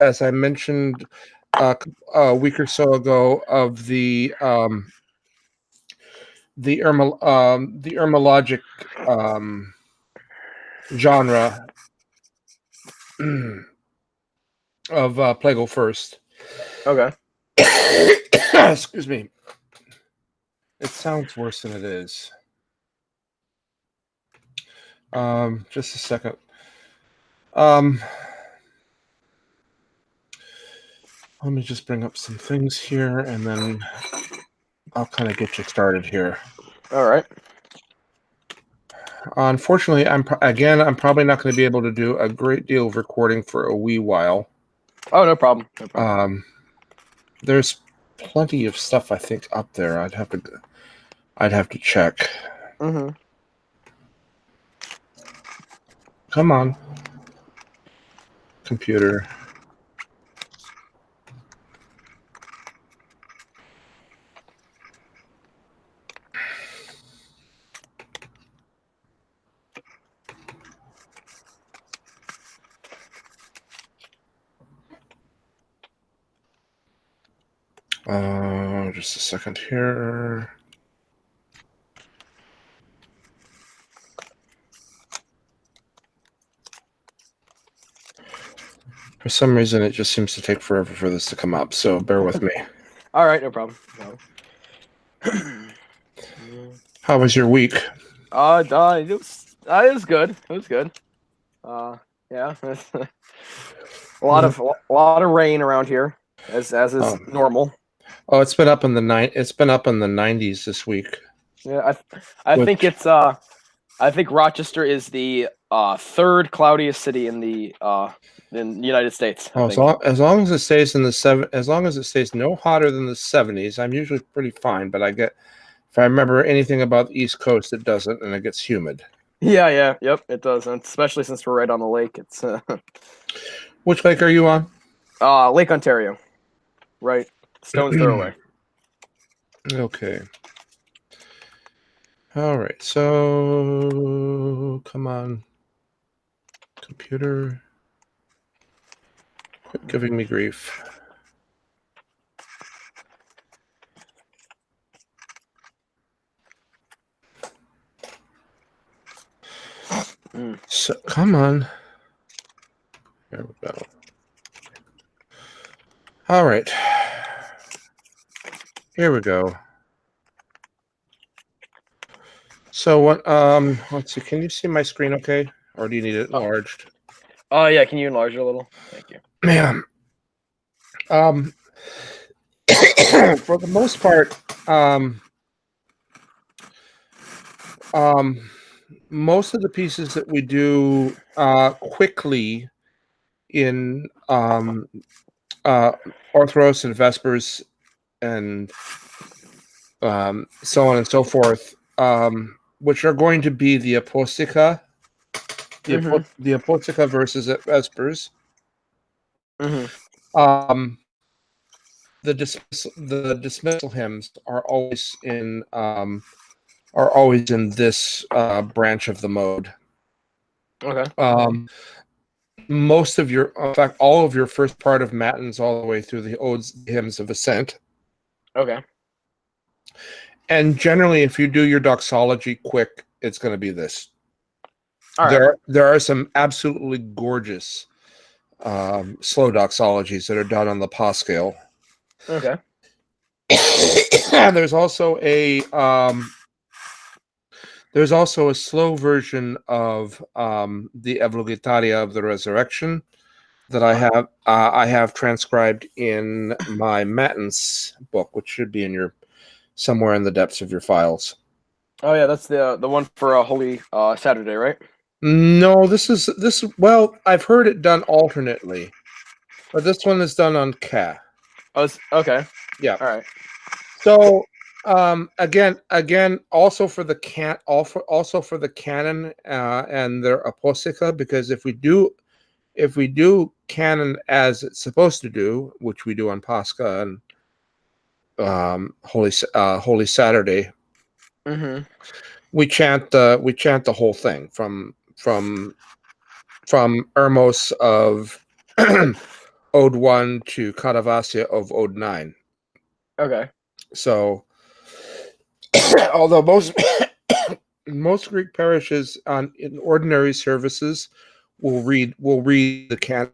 as I mentioned a week or so ago, of the hiermologic genre of Plagal First. Okay. Excuse me. It sounds worse than it is. Just a second. Let me just bring up some things here, and then I'll kind of get you started here. All right. Unfortunately, I'm probably not going to be able to do a great deal of recording for a wee while. Oh, no problem. No problem. There's plenty of stuff I think up there. I'd have to check. Mm-hmm. Come on, computer. Just a second here. For some reason, it just seems to take forever for this to come up, so bear with me. All right, no problem. How was your week? It was good. It was good. Yeah. a lot of rain around here, as is normal. Oh, it's been up in the 90s this week. Yeah, I think it's I think Rochester is the third cloudiest city in the United States. Oh, as long as it stays in the as long as it stays no hotter than the 70s, I'm usually pretty fine. But if I remember anything about the East Coast, it doesn't, and it gets humid. Yeah, yep, it does, and especially since we're right on the lake. It's Which lake are you on? Lake Ontario, right? Stone's throw away. Okay. All right. So come on, computer. Quit giving me grief. So come on. There we go. All right. Here we go. So what? Let's see. Can you see my screen? Okay, or do you need it enlarged? Oh yeah. Can you enlarge it a little? Thank you. Man. For the most part, most of the pieces that we do quickly in Orthros and Vespers and so on and so forth, which are going to be the Apostica, the Apostica versus Vespers. Mm-hmm. The dismissal hymns are always in this branch of the mode. Okay. Most of in fact, all of your first part of matins, all the way through the odes, hymns of ascent. Okay. And generally, if you do your doxology quick, it's going to be this. All right. There are some absolutely gorgeous slow doxologies that are done on the pas scale. Okay. And there's also a slow version of the Eulogitaria of the Resurrection that I have transcribed in my Matins book, which should be in somewhere in the depths of your files. Oh yeah, that's the one for Holy Saturday, right? No, this. Well, I've heard it done alternately, but this one is done on Ka. Oh, okay. Yeah. All right. So, again, also for the canon and their apostica, because if we do canon as it's supposed to do, which we do on Pascha and Holy Saturday, we chant the whole thing from Hermos of Ode 1 to Katavasya of Ode 9. Okay. So, although most Greek parishes in ordinary services will read the canon,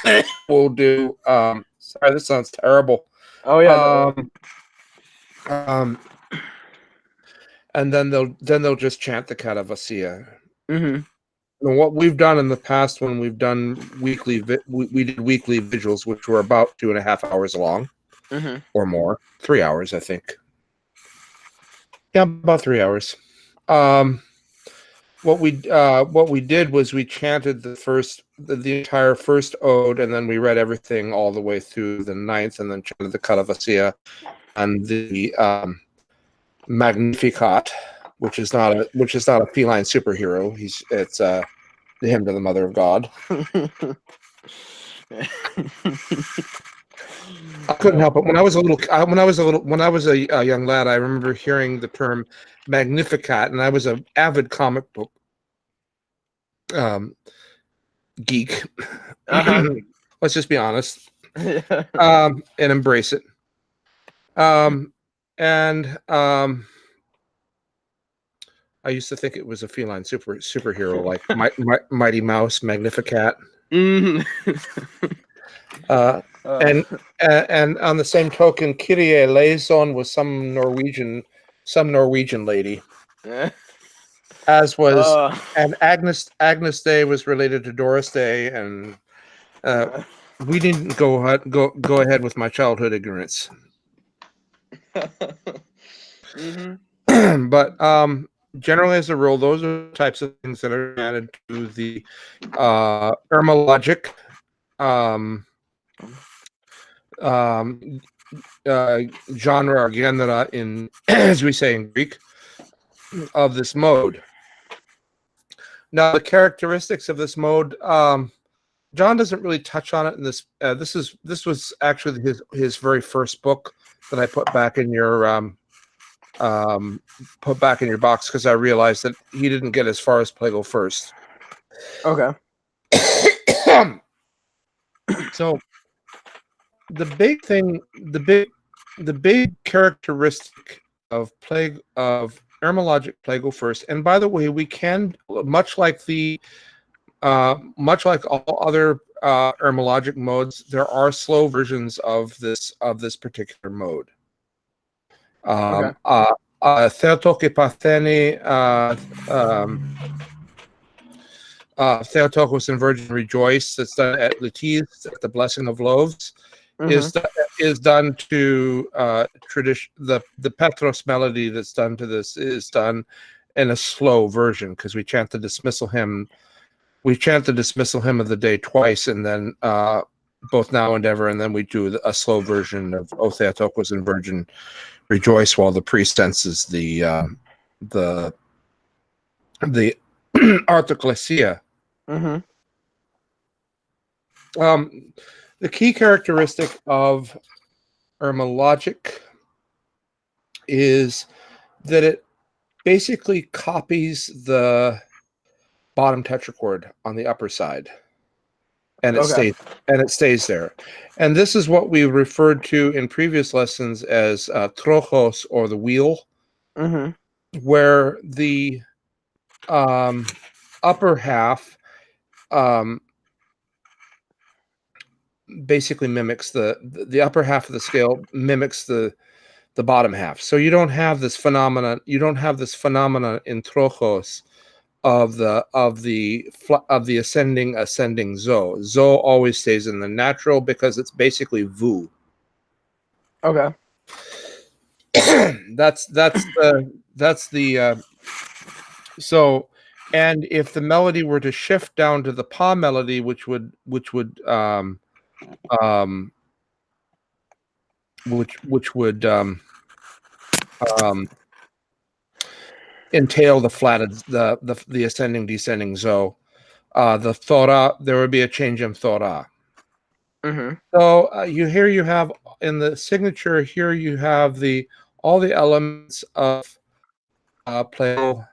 and will do. Sorry, this sounds terrible. Oh yeah. No. And then they'll just chant the Katavasya. Mm-hmm. And what we've done in the past, when we've done we did weekly vigils, which were about 2.5 hours long, or more, 3 hours, I think. Yeah, about 3 hours. What we did was we chanted the entire first ode, and then we read everything all the way through the ninth, and then chanted the Katavasya and the Magnificat, which is not a feline superhero. It's the hymn to the Mother of God. I couldn't help it. When I was a young lad, I remember hearing the term Magnificat, and I was an avid comic book geek. Let's just be honest, and embrace it. I used to think it was a feline superhero, like Mighty Mouse, Magnificat. And on the same token, Kyrie eleison was some Norwegian lady, as was and Agnes Day was related to Doris Day, and we didn't go ahead with my childhood ignorance. But generally, as a rule, those are the types of things that are added to the hiermologic genre or genera, in as we say in Greek, of this mode. Now, the characteristics of this mode, John doesn't really touch on it in this. This was actually his very first book that I put back in your box, because I realized that he didn't get as far as Plago first. Okay. So the big thing, the big characteristic of hiermologic Plago first, and by the way, we can, much like all other hiermologic modes, there are slow versions of this particular mode. Theotokos Partheni, Theotokos and Virgin Rejoice, that's done at Latis, at the Blessing of Loaves, is done to tradition. The Petros melody that's done to this is done in a slow version, because we chant the dismissal hymn. We chant the dismissal hymn of the day twice, and then both now and ever, and then we do a slow version of O Theotokos and Virgin Rejoice, while the priest senses the Arthoclesia. The key characteristic of hiermologic is that it basically copies the bottom tetrachord on the upper side, and it stays there. And this is what we referred to in previous lessons as trochos, or the wheel, where the upper half basically mimics the upper half of the scale mimics the bottom half. So you don't have this phenomenon. You don't have this phenomenon in trochos of the ascending zo. Zo always stays in the natural, because it's basically vu. Okay. That's the so, and if the melody were to shift down to the pa melody, which would entail the flatted the ascending descending zo, the thora, there would be a change in thora. So you have in the signature here, you have all the elements of Plago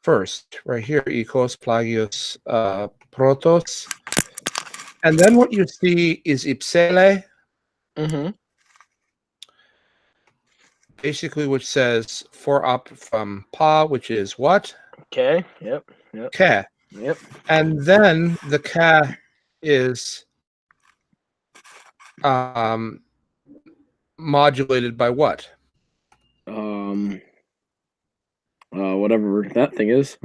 first, right here, Ecos, Plagios, Protos, And then what you see is ipsele, basically, which says 4 up from pa, which is what? Okay. Yep. Yep. Ka. Yep. And then the ka is modulated by what? Whatever that thing is.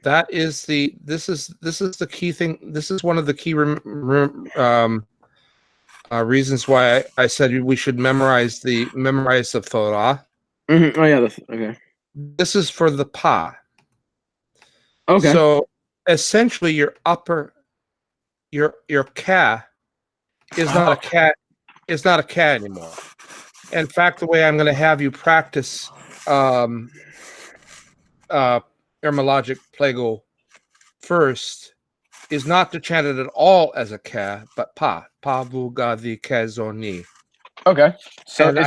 That is this is the key thing. This is one of the key reasons why I said we should memorize the Torah. Oh yeah. Okay. This is for the pa. Okay. So essentially, your ka is not a cat. Is not a cat anymore. In fact, the way I'm going to have you practice hiermologic plagal first is not to chant it at all as a ka, but pa vu ga the kazoni. Okay. So And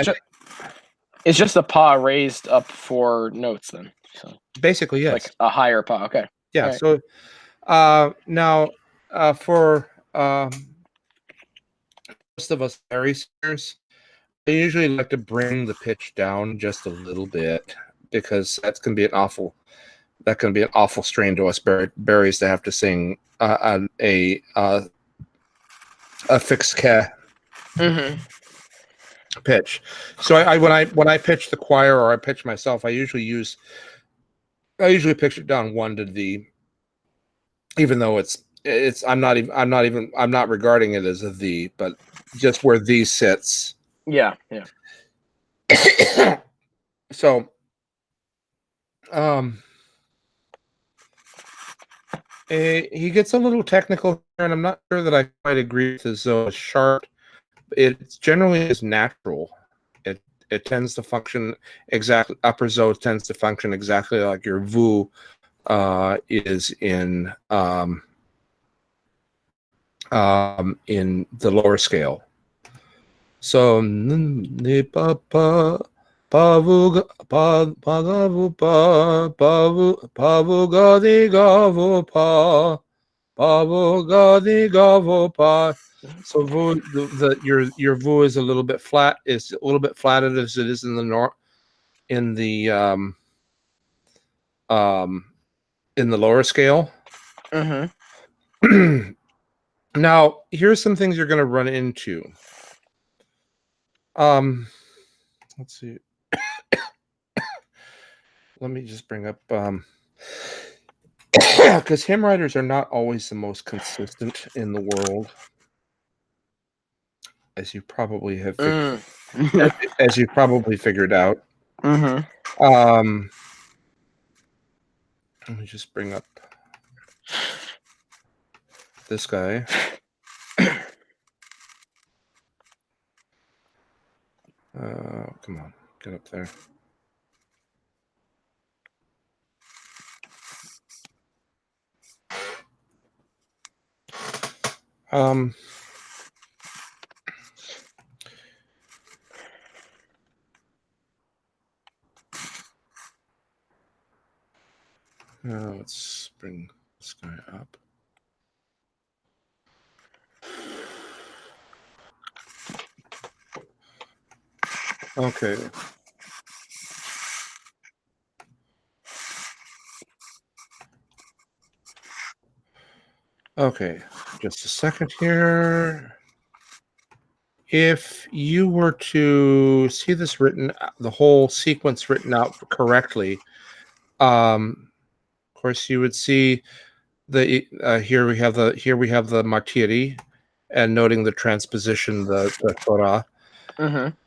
it's just a pa raised up 4 notes then. So basically, yes, like a higher pa. Okay. Yeah. Right. So now for most of us barristers, I usually like to bring the pitch down just a little bit because that can be an awful strain to us berries to have to sing a fixed ka pitch. So I when I pitch the choir or I pitch myself, I usually pitch it down 1 to the, even though it's I'm not regarding it as a the, but just where the sits. Yeah. Yeah. So he gets a little technical here, and I'm not sure that I quite agree with his sharp. It generally is natural. It tends to function exactly. Upper zo tends to function exactly like your vu is in the lower scale. So ni pa pa pavu pagavu pa pavu gadi gavu pa pavu gadi gavu pa. So vu, your vu is a little bit flat. It's a little bit flatted as it is in the in the lower scale. Now, here's some things you're going to run into. Let's see. Let me just bring up because hymn writers are not always the most consistent in the world, as you probably have as you probably figured out. Let me just bring up this guy. Come on, get up there. Let's bring this guy up. Okay. Okay, just a second here. If you were to see this written, the whole sequence written out correctly, of course, you would see the here we have the martiri, and noting the transposition, the Torah.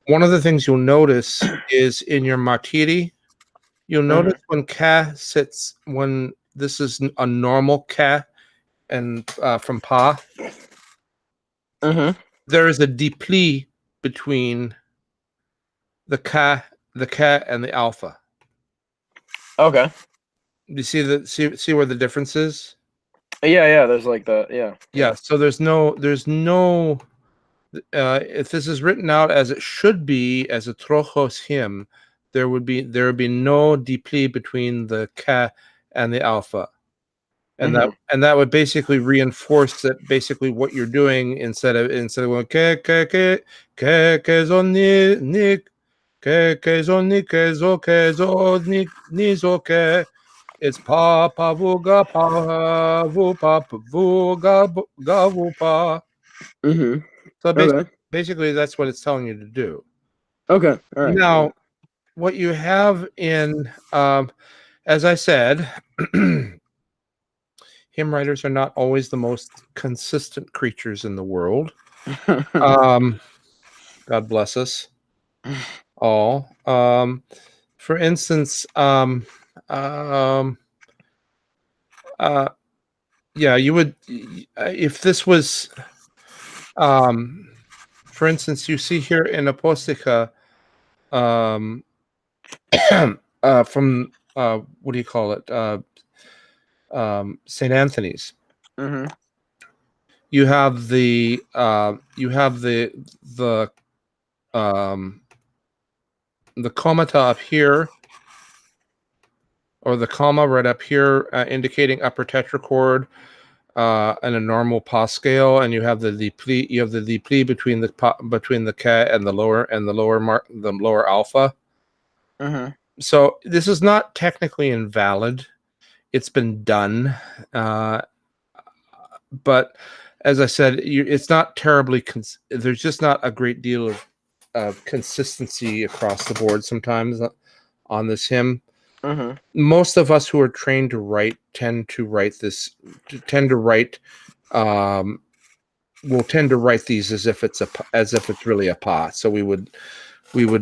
One of the things you'll notice is in your martiri, you'll notice when ka sits, when this is a normal ka, and from pa, there is a depli between the ka and the alpha. Okay. You see where the difference is? Yeah. There's like the Yeah. So there's no if this is written out as it should be as a trochos hymn, there would be no depli between the ka and the alpha. and that would basically reinforce that basically what you're doing instead of going ke zoni ni ke zoni ke zo ni zo ke. It's pa vu ga vu ga vu pa. So basically that's what it's telling you to do. Okay. All right. Now, what you have in, as I said, hymn writers are not always the most consistent creatures in the world. God bless us all. For instance, yeah, you would, if this was, for instance, you see here in Apostica, from what do you call it? St. Anthony's. You have the comata up here, or the comma right up here, indicating upper tetrachord, and a normal pas scale, and you have the dipli. You have the dipli between the ka and the lower alpha. So this is not technically invalid. It's been done, but as I said, it's not terribly. There's just not a great deal of consistency across the board sometimes on this hymn. Most of us who are trained to write tend to write these as if it's really a pa. So we would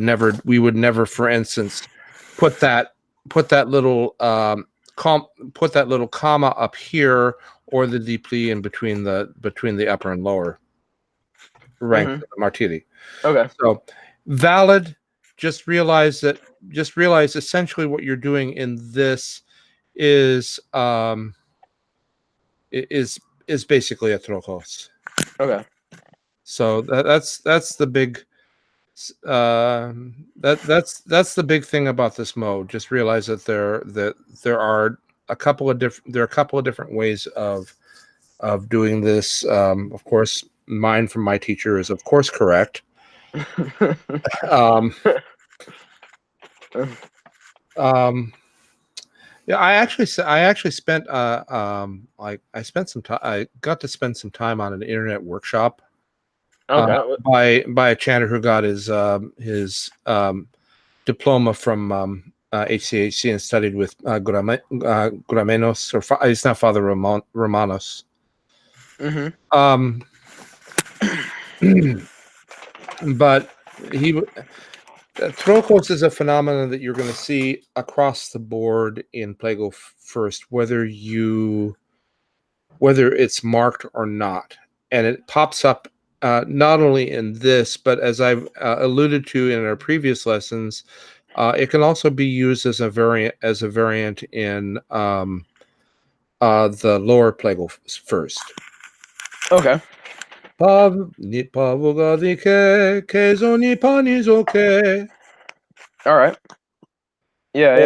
never, for instance, put that little comma up here, or the dipli in between the upper and lower rank of the martiri. Okay. So valid. Just realize essentially what you're doing in this is basically a trokos. Okay. So that's the big that's the big thing about this mode. Just realize that there are a couple of different ways of doing this. Of course, mine from my teacher is of course correct. Yeah, I actually spent I got to spend some time on an internet workshop by a chanter who got his diploma from HCHC and studied with Gramenos, or it's not Father Romanos. But Trokos is a phenomenon that you're going to see across the board in Plago first, whether it's marked or not, and it pops up not only in this, but as I've alluded to in our previous lessons, it can also be used as a variant in the lower Plago first. Okay. All right. Yeah.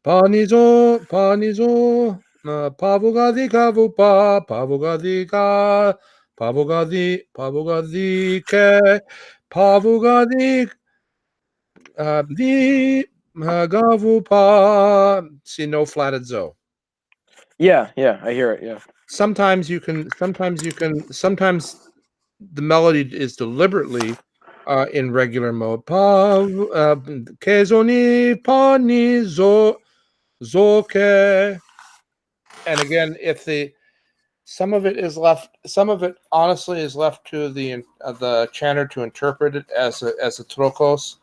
Panizo pavogadi kavupa pavogadi ke pavogadi di gavupa. See, no flatted zo. Yeah, I hear it. Yeah. Sometimes the melody is deliberately in regular mode. Kezoni pani zo zoke. And again, if some of it honestly is left to the chanter to interpret it as a trokos.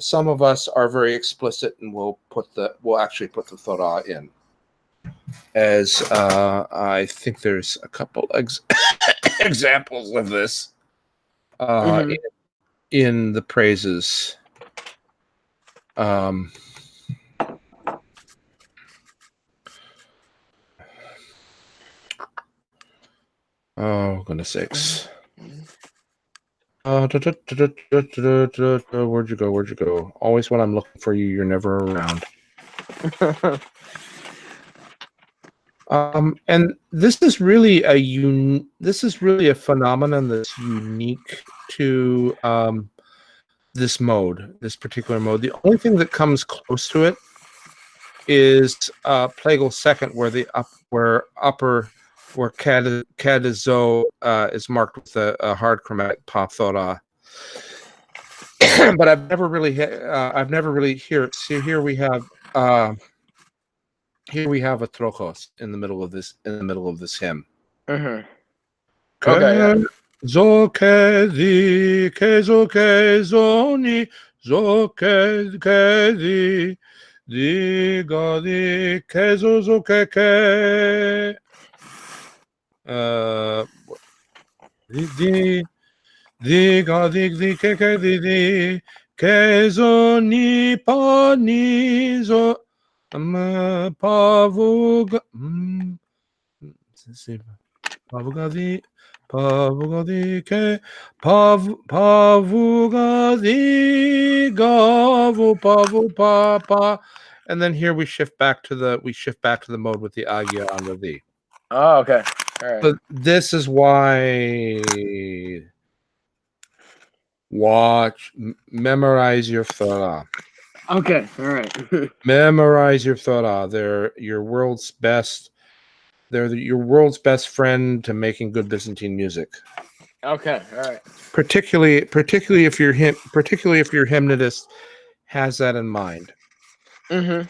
Some of us are very explicit and we'll actually put the thora in. As I think there's a couple examples of this in the praises. Oh, goodness sakes. Where'd you go? Where'd you go? Always when I'm looking for you, you're never around. And this is really a phenomenon that's unique to this particular mode. The only thing that comes close to it is Plagal second, where Kadizo is marked with a hard chromatic pa thora. But I've never really here. See, here we have a trochos in the middle of this hymn. Mm-hmm. Okay. Yeah. Zokedi kezoni zokedi digadi kezo zokeke digadi keke di kezoni panizo pavug Pavugadi ke pavugadi gavu pavu papa, and then here we shift back to the mode with the agya on the V. Oh, okay. All right. But this is why memorize your Torah. Okay. All right. Memorize your Torah. They're your world's best. They're your world's best friend to making good Byzantine music. Okay, all right. Particularly if your hymnodist has that in mind. Mm-hmm.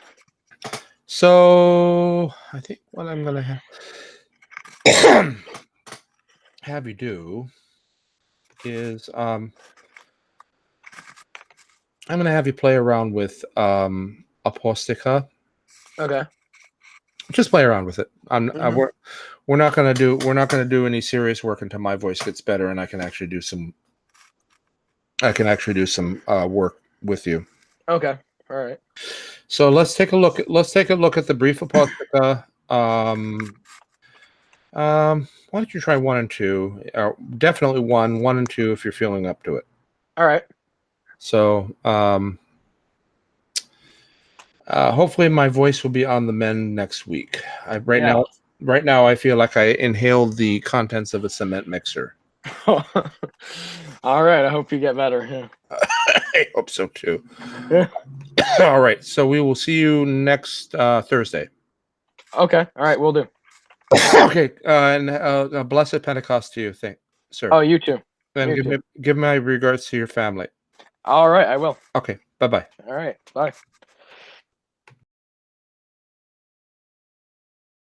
So I think what I'm gonna have you do is I'm gonna have you play around with Apostica. Okay. Just play around with it. We're not gonna do any serious work until my voice gets better and I can actually do some work with you. Okay. All right. So let's take a look at the brief Apostica. Why don't you try 1 and 2? Definitely 1 and 2 if you're feeling up to it. All right. So hopefully my voice will be on the mend next week. Right now I feel like I inhaled the contents of a cement mixer. All right. I hope you get better. Yeah. I hope so too. Yeah. All right. So we will see you next Thursday. Okay. All right. We'll do. Okay. And blessed Pentecost to you, sir. Oh, you too. And give my regards to your family. All right. I will. Okay. Bye-bye. All right. Bye.